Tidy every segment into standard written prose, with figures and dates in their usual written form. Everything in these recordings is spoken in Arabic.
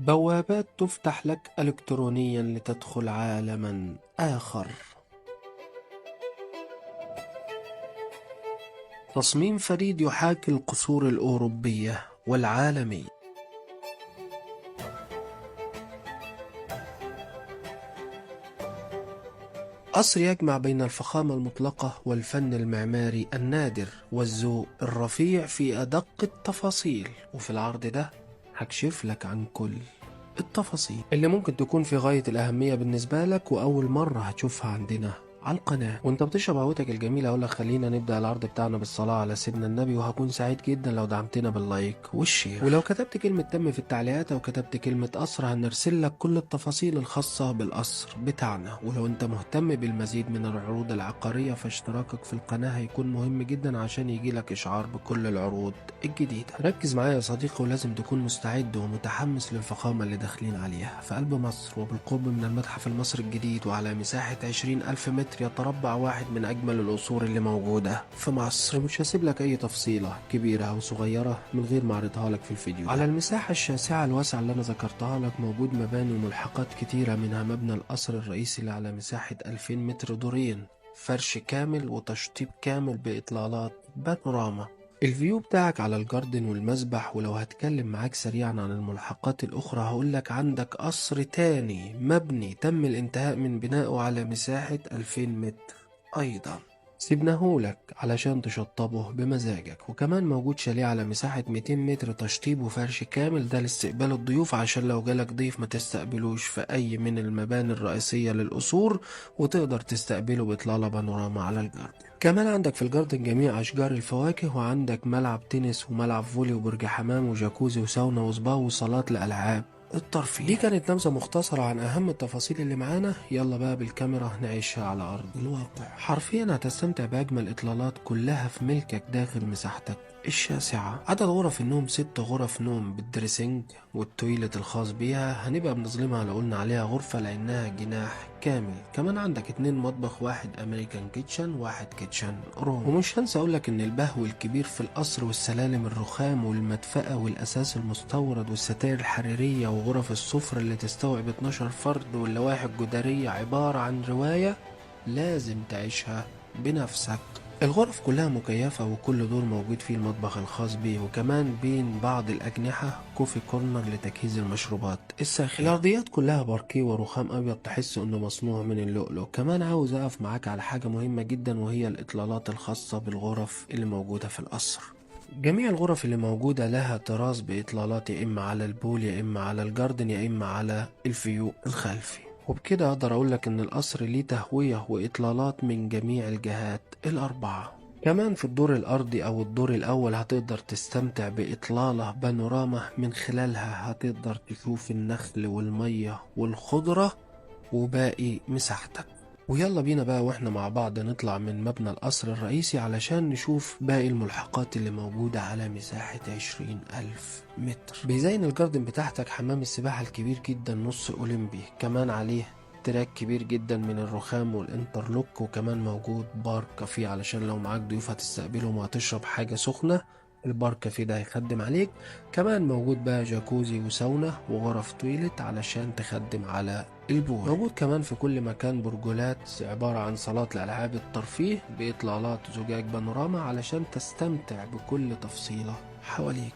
بوابات تفتح لك إلكترونيا لتدخل عالما آخر. تصميم فريد يحاكي القصور الأوروبية والعالمية. قصر يجمع بين الفخامة المطلقة والفن المعماري النادر والذوق الرفيع في أدق التفاصيل، وفي العرض ده هكشف لك عن كل التفاصيل اللي ممكن تكون في غاية الأهمية بالنسبة لك وأول مرة هتشوفها عندنا على القناة. وانت بتشرب قهوتك الجميلة اقول لك خلينا نبدأ العرض بتاعنا بالصلاة على سيدنا النبي، وهكون سعيد جدا لو دعمتنا باللايك والشير، ولو كتبت كلمة تم في التعليقات او كتبت كلمة قصر هنرسل لك كل التفاصيل الخاصة بالقصر بتاعنا. ولو انت مهتم بالمزيد من العروض العقارية فاشتراكك في القناة هيكون مهم جدا عشان يجيلك اشعار بكل العروض الجديدة. ركز معايا يا صديقي ولازم تكون مستعد ومتحمس للفخامة اللي داخلين عليها في قلب مصر وبالقرب من المتحف المصري الجديد، وعلى مساحة 20,000 متر يتربع، واحد من أجمل القصور اللي موجودة في مصر. مش هسيب لك أي تفصيلة كبيرة أو صغيرة من غير ما أعرضها لك في الفيديو. على المساحة الشاسعة الواسعة اللي أنا ذكرتها لك موجود مباني وملحقات كتيرة، منها مبنى القصر الرئيسي اللي على مساحة 2000 متر، دورين، فرش كامل وتشطيب كامل بإطلالات بانوراما. الفيو بتاعك على الجاردن والمسبح. ولو هتكلم معاك سريعا عن الملحقات الأخرى هقولك عندك قصر تاني مبني تم الانتهاء من بنائه على مساحة 2000 متر أيضا، سيبناهولك علشان تشطبه بمزاجك. وكمان موجود شاليه على مساحة 200 متر تشطيب وفرش كامل، ده لاستقبال الضيوف عشان لو جالك ضيف ما تستقبلوش في أي من المباني الرئيسية للقصور، وتقدر تستقبله بإطلالة بانوراما على الجاردن. كمان عندك في الجاردن جميع أشجار الفواكه، وعندك ملعب تنس وملعب فولي وبرج حمام وجاكوزي وساونا وسبا وصالات لألعاب الترفيه. دي كانت نبذة مختصرة عن أهم التفاصيل اللي معانا. يلا بقى بالكاميرا نعيشها على أرض الواقع. حرفيا هتستمتع بأجمل إطلالات كلها في ملكك داخل مساحتك الشاسعة. عدد غرف النوم 6 غرف نوم بالدريسنج والتويلت الخاص بيها، هنبقى بنظلمها لو قلنا عليها غرفة لأنها جناح كامل. كمان عندك 2 مطبخ، واحد أمريكان كيتشن واحد كيتشن روم. ومش هنسى أقولك إن البهو الكبير في القصر والسلالم الرخام والمدفأة والأساس المستورد والستائر الحريرية وغرف السفرة اللي تستوعب 12 فرد واللوائح الجدارية عبارة عن رواية لازم تعيشها بنفسك. الغرف كلها مكيفة وكل دور موجود فيه المطبخ الخاص بيه، وكمان بين بعض الأجنحة كوفي كورنر لتجهيز المشروبات الساخنة. الأرضيات كلها باركيه ورخام أبيض تحس إنه مصنوع من اللؤلؤ. كمان عاوز أقف معاك على حاجة مهمة جدا وهي الإطلالات الخاصة بالغرف اللي موجودة في القصر. جميع الغرف اللي موجودة لها طراز بإطلالات يا إما على البول يا إما على الجاردن يا إما على الفيو الخلفي. وبكده أقدر أقولك إن القصر ليه تهوية وإطلالات من جميع الجهات الأربعة. كمان في الدور الأرضي أو الدور الأول هتقدر تستمتع بإطلالة بانوراما، من خلالها هتقدر تشوف النخل والمية والخضرة وباقي مساحتك. ويلا بينا بقى واحنا مع بعض نطلع من مبنى القصر الرئيسي علشان نشوف باقي الملحقات اللي موجودة على مساحة 20,000 متر. بيزين الجاردن بتاعتك حمام السباحة الكبير جدا نص أولمبي، كمان عليه تراك كبير جدا من الرخام والانترلوك، وكمان موجود بار كافيه علشان لو معاك ضيوف هتستقبلهم وهتشرب حاجة سخنة، البار كافيه ده هيخدم عليك. كمان موجود بقى جاكوزي وساونا وغرف تويلت علشان تخدم على البول. موجود كمان في كل مكان برجولات عبارة عن صالات لألعاب الترفيه بإطلالات زجاج بانوراما علشان تستمتع بكل تفصيلة حواليك.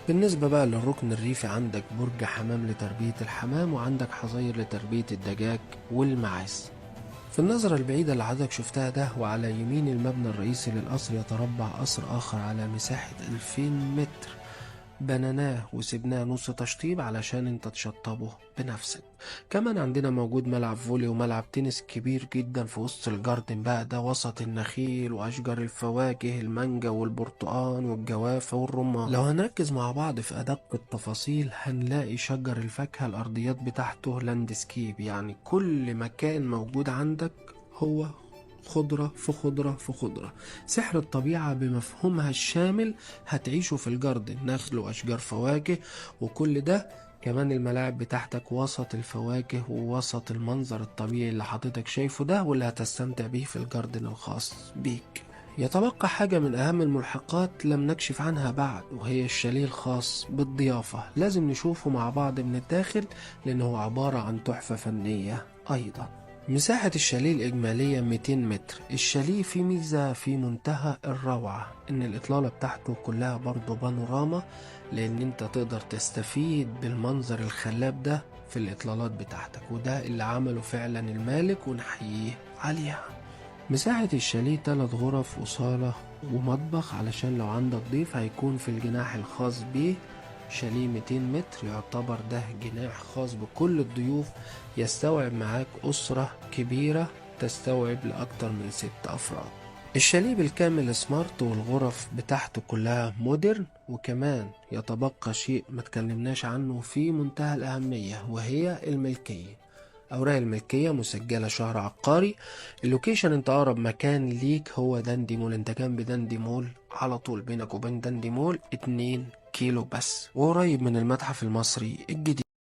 بالنسبة بقى للركن الريفي عندك برج حمام لتربية الحمام، وعندك حظاير لتربية الدجاج والمعز. في النظرة البعيدة اللي حضرتك شفتها ده وعلى يمين المبنى الرئيسي للقصر يتربع قصر آخر على مساحة 2000 متر، بنيناه وسبناه نص تشطيب علشان انت تشطبه بنفسك. كمان عندنا موجود ملعب فولي وملعب تنس كبير جدا في وسط الجاردن بقى، ده وسط النخيل واشجار الفواكه المانجا والبرتقال والجوافة والرمان. لو هنركز مع بعض في ادق التفاصيل هنلاقي شجر الفاكهة الارضيات بتاعته لاندسكيب، يعني كل مكان موجود عندك هو خضرة في خضرة في خضرة. سحر الطبيعة بمفهومها الشامل هتعيشه في الجاردن، نخل وأشجار فواكه وكل ده. كمان الملاعب بتاعتك وسط الفواكه ووسط المنظر الطبيعي اللي حضرتك شايفه ده واللي هتستمتع بيه في الجاردن الخاص بيك. يتبقى حاجة من أهم الملحقات لم نكشف عنها بعد، وهي الشاليه الخاص بالضيافة. لازم نشوفه مع بعض من الداخل لأنه عبارة عن تحفة فنية أيضا. مساحة الشاليه الإجمالية 200 متر. الشاليه فيه ميزة في منتهى الروعة، إن الإطلالة بتاعته كلها برضه بانوراما، لأن أنت تقدر تستفيد بالمنظر الخلاب ده في الإطلالات بتاعتك، وده اللي عمله فعلا المالك ونحييه عليها. مساحة الشاليه 3 غرف وصالة ومطبخ، علشان لو عندك ضيف هيكون في الجناح الخاص بيه. شاليه 200 متر يعتبر ده جناح خاص بكل الضيوف، يستوعب معاك أسرة كبيرة تستوعب لأكتر من 6 أفراد. الشاليه بالكامل سمارت، والغرف بتاعته كلها مودرن. وكمان يتبقى شيء ما تكلمناش عنه في منتهى الأهمية، وهي الملكية. أوراق الملكية مسجلة شهر عقاري. اللوكيشن، انت أقرب مكان ليك هو داندي مول. انت جنب داندي مول على طول، بينك وبين داندي مول 2 كيلو بس، وقريب من المتحف المصري الجديد.